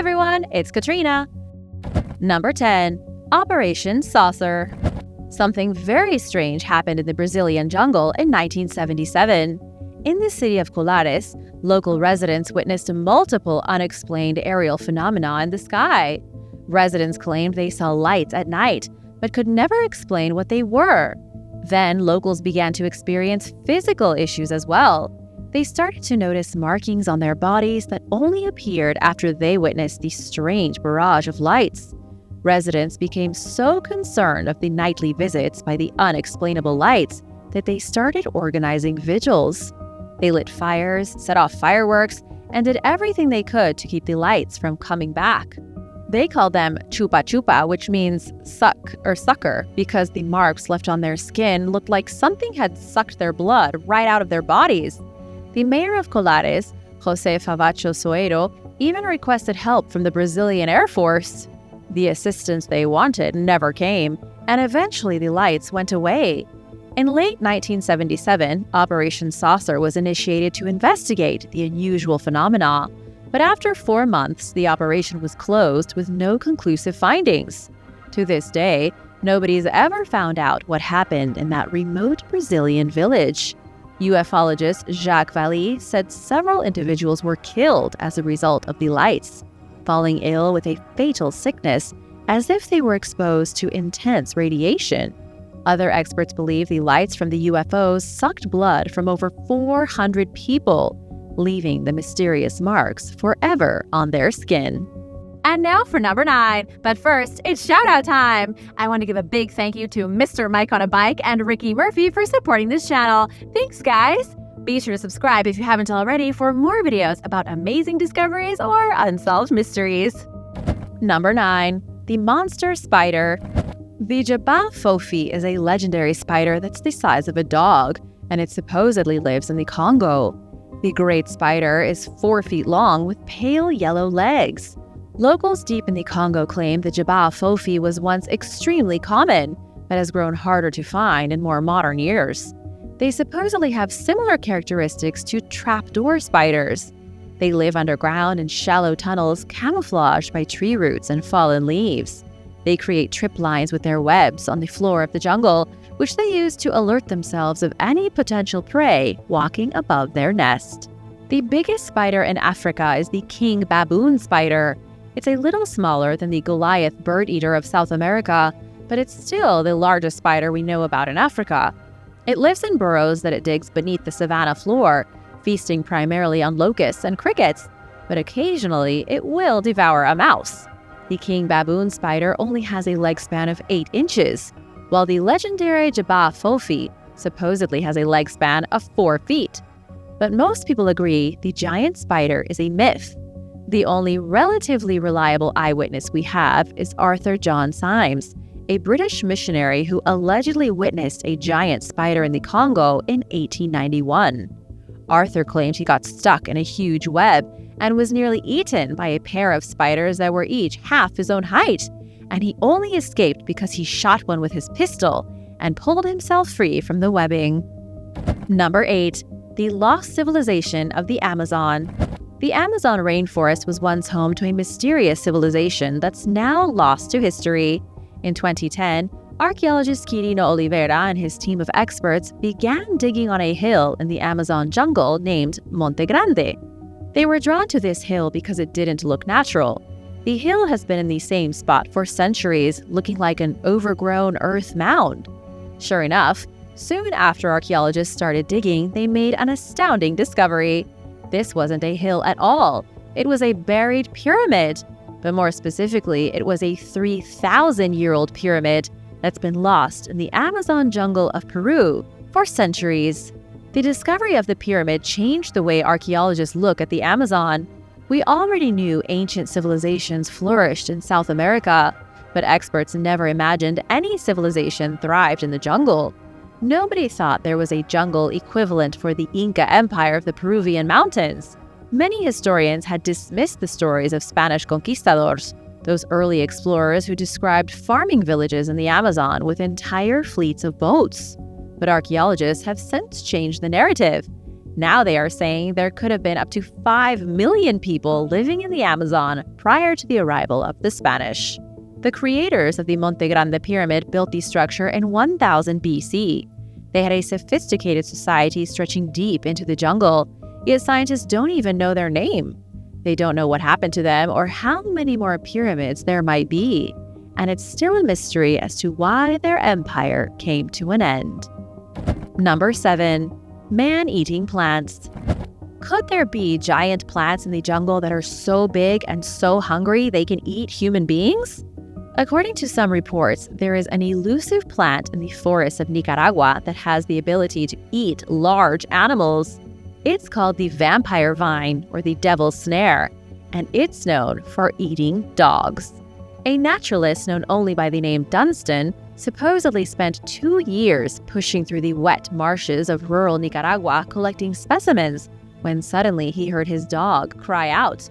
everyone, it's Katrina. Number 10. Operation Saucer. Something very strange happened in the Brazilian jungle in 1977. In the city of Colares, local residents witnessed multiple unexplained aerial phenomena in the sky. Residents claimed they saw lights at night, but could never explain what they were. Then locals began to experience physical issues as well. They started to notice markings on their bodies that only appeared after they witnessed the strange barrage of lights. Residents became so concerned of the nightly visits by the unexplainable lights that they started organizing vigils. They lit fires, set off fireworks, and did everything they could to keep the lights from coming back. They called them chupa chupa, which means suck or sucker, because the marks left on their skin looked like something had sucked their blood right out of their bodies. The mayor of Colares, José Favacho Soeiro, even requested help from the Brazilian Air Force. The assistance they wanted never came, and eventually the lights went away. In late 1977, Operation Saucer was initiated to investigate the unusual phenomena, but after 4 months, the operation was closed with no conclusive findings. To this day, nobody's ever found out what happened in that remote Brazilian village. Ufologist Jacques Vallée said several individuals were killed as a result of the lights, falling ill with a fatal sickness as if they were exposed to intense radiation. Other experts believe the lights from the UFOs sucked blood from over 400 people, leaving the mysterious marks forever on their skin. And now for number 9. But first, it's shout-out time! I want to give a big thank you to Mr. Mike on a Bike and Ricky Murphy for supporting this channel. Thanks, guys! Be sure to subscribe if you haven't already for more videos about amazing discoveries or unsolved mysteries. Number 9. The Monster Spider. The Jabal Fofi is a legendary spider that's the size of a dog, and it supposedly lives in the Congo. The great spider is 4 feet long with pale yellow legs. Locals deep in the Congo claim the Jabal Fofi was once extremely common, but has grown harder to find in more modern years. They supposedly have similar characteristics to trapdoor spiders. They live underground in shallow tunnels camouflaged by tree roots and fallen leaves. They create trip lines with their webs on the floor of the jungle, which they use to alert themselves of any potential prey walking above their nest. The biggest spider in Africa is the king baboon spider. It's a little smaller than the Goliath bird eater of South America, but it's still the largest spider we know about in Africa. It lives in burrows that it digs beneath the savanna floor, feasting primarily on locusts and crickets, but occasionally it will devour a mouse. The king baboon spider only has a leg span of 8 inches, while the legendary Jabal Fofi supposedly has a leg span of 4 feet. But most people agree the giant spider is a myth. The only relatively reliable eyewitness we have is Arthur John Symes, a British missionary who allegedly witnessed a giant spider in the Congo in 1891. Arthur claimed he got stuck in a huge web and was nearly eaten by a pair of spiders that were each half his own height, and he only escaped because he shot one with his pistol and pulled himself free from the webbing. Number 8. The Lost Civilization of the Amazon. The Amazon rainforest was once home to a mysterious civilization that's now lost to history. In 2010, archaeologist Quirino Oliveira and his team of experts began digging on a hill in the Amazon jungle named Monte Grande. They were drawn to this hill because it didn't look natural. The hill has been in the same spot for centuries, looking like an overgrown earth mound. Sure enough, soon after archaeologists started digging, they made an astounding discovery. This wasn't a hill at all. It was a buried pyramid. But more specifically, it was a 3,000-year-old pyramid that's been lost in the Amazon jungle of Peru for centuries. The discovery of the pyramid changed the way archaeologists look at the Amazon. We already knew ancient civilizations flourished in South America, but experts never imagined any civilization thrived in the jungle. Nobody thought there was a jungle equivalent for the Inca Empire of the Peruvian mountains. Many historians had dismissed the stories of Spanish conquistadors, those early explorers who described farming villages in the Amazon with entire fleets of boats. But archaeologists have since changed the narrative. Now they are saying there could have been up to 5 million people living in the Amazon prior to the arrival of the Spanish. The creators of the Monte Grande Pyramid built the structure in 1000 BC. They had a sophisticated society stretching deep into the jungle, yet scientists don't even know their name. They don't know what happened to them or how many more pyramids there might be. And it's still a mystery as to why their empire came to an end. Number 7. Man-eating plants. Could there be giant plants in the jungle that are so big and so hungry they can eat human beings? According to some reports, there is an elusive plant in the forests of Nicaragua that has the ability to eat large animals. It's called the vampire vine or the devil's snare, and it's known for eating dogs. A naturalist known only by the name Dunstan supposedly spent 2 years pushing through the wet marshes of rural Nicaragua collecting specimens when suddenly he heard his dog cry out.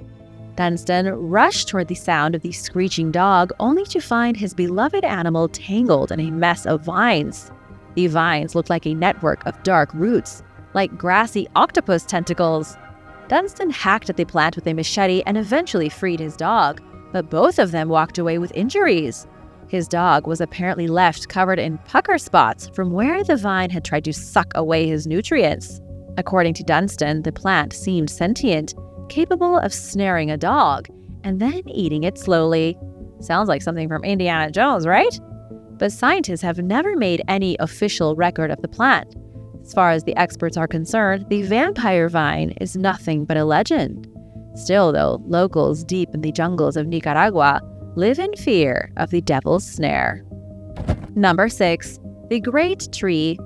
Dunstan rushed toward the sound of the screeching dog only to find his beloved animal tangled in a mess of vines. The vines looked like a network of dark roots, like grassy octopus tentacles. Dunstan hacked at the plant with a machete and eventually freed his dog, but both of them walked away with injuries. His dog was apparently left covered in pucker spots from where the vine had tried to suck away his nutrients. According to Dunstan, the plant seemed sentient, capable of snaring a dog and then eating it slowly. Sounds like something from Indiana Jones, right? But scientists have never made any official record of the plant. As far as the experts are concerned, the vampire vine is nothing but a legend. Still, though, locals deep in the jungles of Nicaragua live in fear of the devil's snare. Number 6. The Great Tree.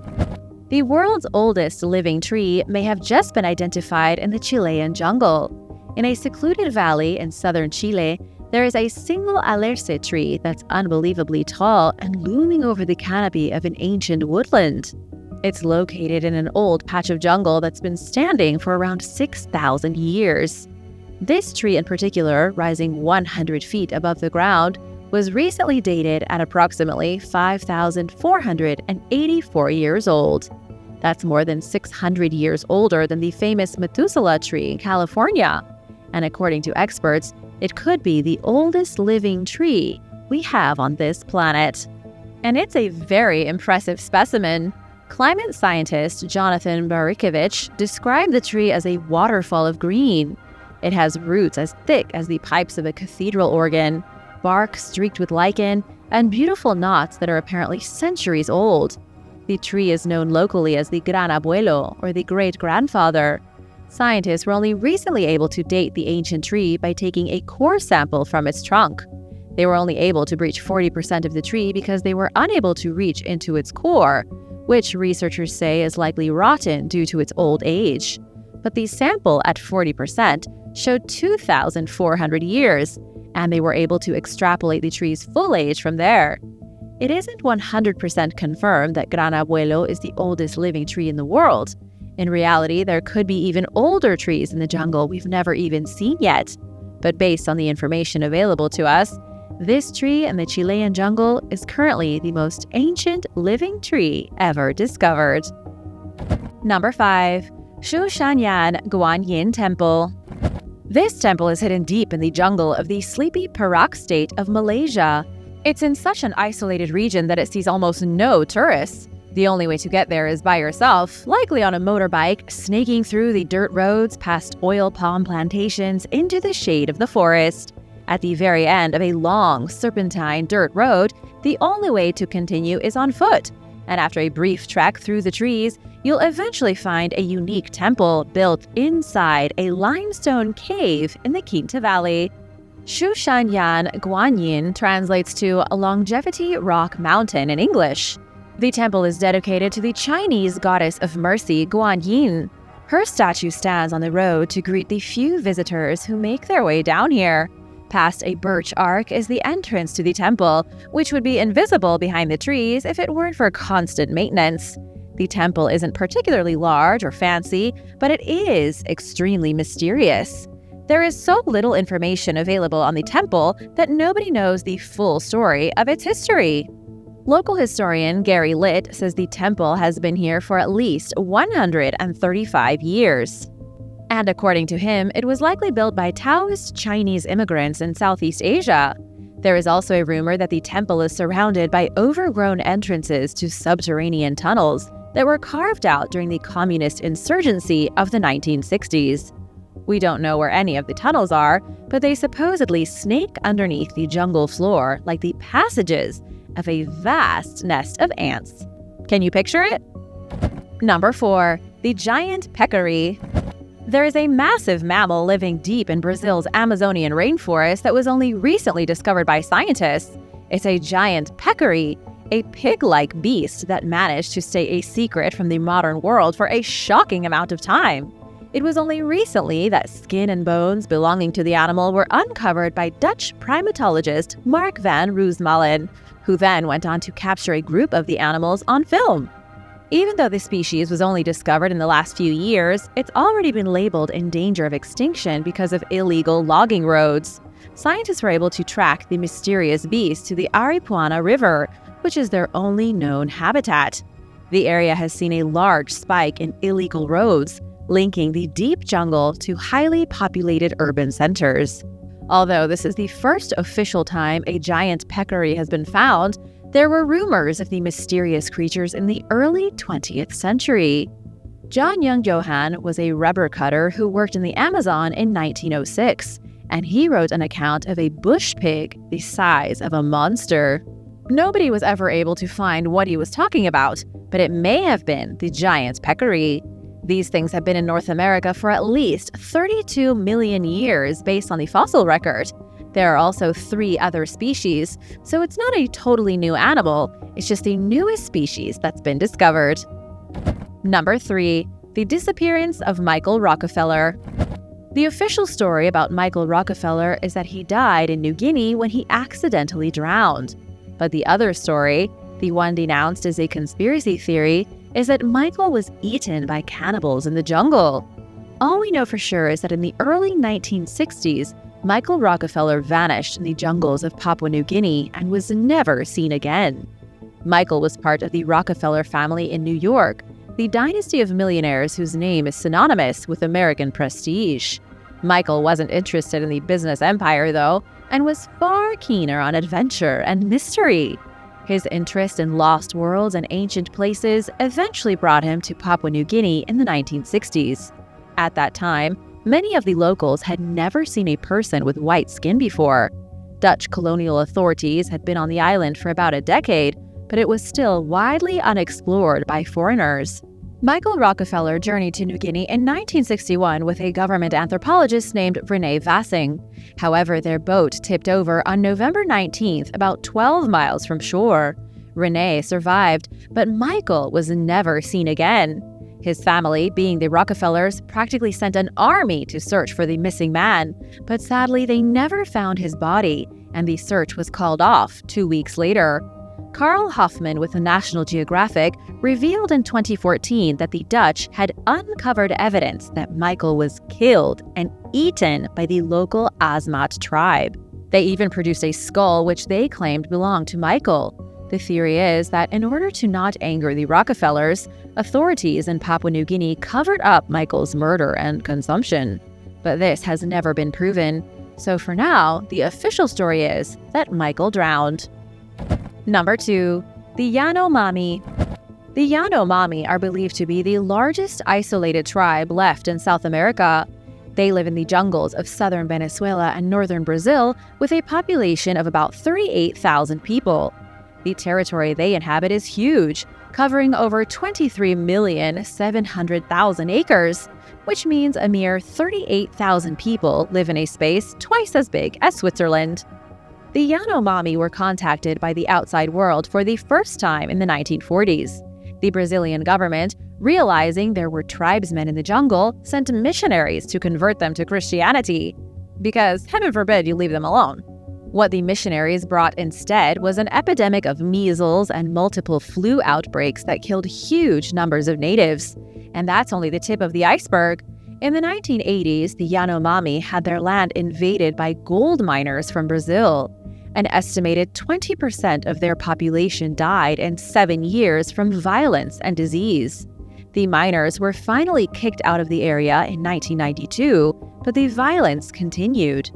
The world's oldest living tree may have just been identified in the Chilean jungle. In a secluded valley in southern Chile, there is a single alerce tree that's unbelievably tall and looming over the canopy of an ancient woodland. It's located in an old patch of jungle that's been standing for around 6,000 years. This tree in particular, rising 100 feet above the ground, was recently dated at approximately 5,484 years old. That's more than 600 years older than the famous Methuselah tree in California. And according to experts, it could be the oldest living tree we have on this planet. And it's a very impressive specimen. Climate scientist Jonathan Barikevich described the tree as a waterfall of green. It has roots as thick as the pipes of a cathedral organ, bark streaked with lichen, and beautiful knots that are apparently centuries old. The tree is known locally as the Gran Abuelo, or the great-grandfather. Scientists were only recently able to date the ancient tree by taking a core sample from its trunk. They were only able to reach 40% of the tree because they were unable to reach into its core, which researchers say is likely rotten due to its old age. But the sample at 40% showed 2,400 years, and they were able to extrapolate the tree's full age from there. It isn't 100% confirmed that Gran Abuelo is the oldest living tree in the world. In reality, there could be even older trees in the jungle we've never even seen yet. But based on the information available to us, this tree in the Chilean jungle is currently the most ancient living tree ever discovered. Number 5. Shushanyan Guanyin Temple. This temple is hidden deep in the jungle of the sleepy Perak state of Malaysia. It's in such an isolated region that it sees almost no tourists. The only way to get there is by yourself, likely on a motorbike, snaking through the dirt roads past oil palm plantations into the shade of the forest. At the very end of a long, serpentine dirt road, the only way to continue is on foot. And after a brief trek through the trees, you'll eventually find a unique temple built inside a limestone cave in the Quinta Valley. Shushanyan Guanyin translates to Longevity Rock Mountain in English. The temple is dedicated to the Chinese goddess of mercy, Guanyin. Her statue stands on the road to greet the few visitors who make their way down here. Past a birch arc is the entrance to the temple, which would be invisible behind the trees if it weren't for constant maintenance. The temple isn't particularly large or fancy, but it is extremely mysterious. There is so little information available on the temple that nobody knows the full story of its history. Local historian Gary Litt says the temple has been here for at least 135 years. And according to him, it was likely built by Taoist Chinese immigrants in Southeast Asia. There is also a rumor that the temple is surrounded by overgrown entrances to subterranean tunnels that were carved out during the communist insurgency of the 1960s. We don't know where any of the tunnels are, but they supposedly snake underneath the jungle floor like the passages of a vast nest of ants. Can you picture it? Number 4. The giant peccary. There is a massive mammal living deep in Brazil's Amazonian rainforest that was only recently discovered by scientists. It's a giant peccary, a pig-like beast that managed to stay a secret from the modern world for a shocking amount of time. It was only recently that skin and bones belonging to the animal were uncovered by Dutch primatologist Mark van Roosmalen, who then went on to capture a group of the animals on film. Even though the species was only discovered in the last few years, it's already been labeled in danger of extinction because of illegal logging roads. Scientists were able to track the mysterious beast to the Aripuana River, which is their only known habitat. The area has seen a large spike in illegal roads, linking the deep jungle to highly populated urban centers. Although this is the first official time a giant peccary has been found, there were rumors of the mysterious creatures in the early 20th century. John Young Johann was a rubber cutter who worked in the Amazon in 1906, and he wrote an account of a bush pig the size of a monster. Nobody was ever able to find what he was talking about, but it may have been the giant peccary. These things have been in North America for at least 32 million years based on the fossil record. There are also 3 other species, so it's not a totally new animal, it's just the newest species that's been discovered. Number 3. The disappearance of Michael Rockefeller. The official story about Michael Rockefeller is that he died in New Guinea when he accidentally drowned. But the other story, the one denounced as a conspiracy theory, is that Michael was eaten by cannibals in the jungle. All we know for sure is that in the early 1960s, Michael Rockefeller vanished in the jungles of Papua New Guinea and was never seen again. Michael was part of the Rockefeller family in New York, the dynasty of millionaires whose name is synonymous with American prestige. Michael wasn't interested in the business empire, though, and was far keener on adventure and mystery. His interest in lost worlds and ancient places eventually brought him to Papua New Guinea in the 1960s. At that time, many of the locals had never seen a person with white skin before. Dutch colonial authorities had been on the island for about a decade, but it was still widely unexplored by foreigners. Michael Rockefeller journeyed to New Guinea in 1961 with a government anthropologist named René Vassing. However, their boat tipped over on November 19th, about 12 miles from shore. René survived, but Michael was never seen again. His family, being the Rockefellers, practically sent an army to search for the missing man, but sadly they never found his body, and the search was called off 2 weeks later. Carl Hoffman with the National Geographic revealed in 2014 that the Dutch had uncovered evidence that Michael was killed and eaten by the local Asmat tribe. They even produced a skull which they claimed belonged to Michael. The theory is that in order to not anger the Rockefellers, authorities in Papua New Guinea covered up Michael's murder and consumption. But this has never been proven, so for now, the official story is that Michael drowned. Number 2. The Yanomami. The Yanomami are believed to be the largest isolated tribe left in South America. They live in the jungles of southern Venezuela and northern Brazil with a population of about 38,000 people. The territory they inhabit is huge, covering over 23,700,000 acres, which means a mere 38,000 people live in a space twice as big as Switzerland. The Yanomami were contacted by the outside world for the first time in the 1940s. The Brazilian government, realizing there were tribesmen in the jungle, sent missionaries to convert them to Christianity. Because, heaven forbid, you leave them alone. What the missionaries brought instead was an epidemic of measles and multiple flu outbreaks that killed huge numbers of natives. And that's only the tip of the iceberg. In the 1980s, the Yanomami had their land invaded by gold miners from Brazil. An estimated 20% of their population died in 7 years from violence and disease. The miners were finally kicked out of the area in 1992, but the violence continued.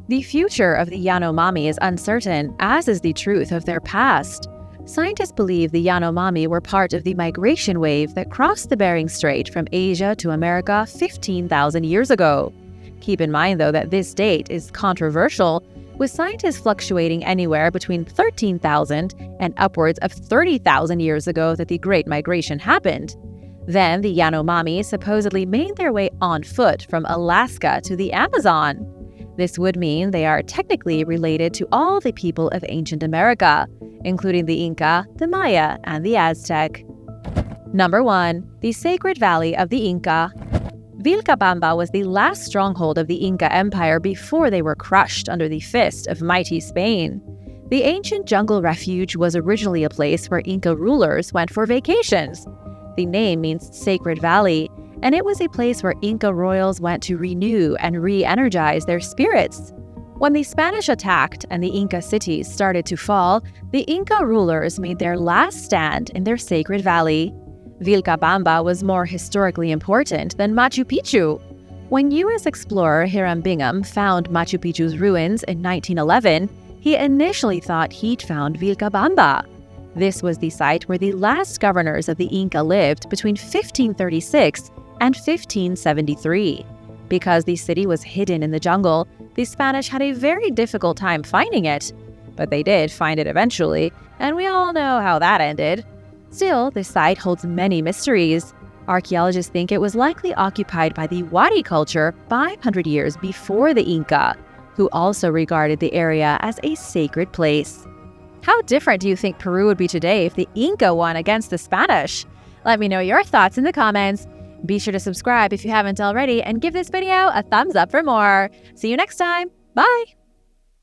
The future of the Yanomami is uncertain, as is the truth of their past. Scientists believe the Yanomami were part of the migration wave that crossed the Bering Strait from Asia to America 15,000 years ago. Keep in mind, though, that this date is controversial, with scientists fluctuating anywhere between 13,000 and upwards of 30,000 years ago that the Great Migration happened. Then the Yanomami supposedly made their way on foot from Alaska to the Amazon. This would mean they are technically related to all the people of ancient America, including the Inca, the Maya, and the Aztec. Number 1. The Sacred Valley of the Inca. Vilcabamba was the last stronghold of the Inca Empire before they were crushed under the fist of mighty Spain. The ancient jungle refuge was originally a place where Inca rulers went for vacations. The name means Sacred Valley, and it was a place where Inca royals went to renew and re-energize their spirits. When the Spanish attacked and the Inca cities started to fall, the Inca rulers made their last stand in their Sacred Valley. Vilcabamba was more historically important than Machu Picchu. When U.S. explorer Hiram Bingham found Machu Picchu's ruins in 1911, he initially thought he'd found Vilcabamba. This was the site where the last governors of the Inca lived between 1536 and 1573. Because the city was hidden in the jungle, the Spanish had a very difficult time finding it. But they did find it eventually, and we all know how that ended. Still, the site holds many mysteries. Archaeologists think it was likely occupied by the Wari culture 500 years before the Inca, who also regarded the area as a sacred place. How different do you think Peru would be today if the Inca won against the Spanish? Let me know your thoughts in the comments. Be sure to subscribe if you haven't already and give this video a thumbs up for more. See you next time. Bye!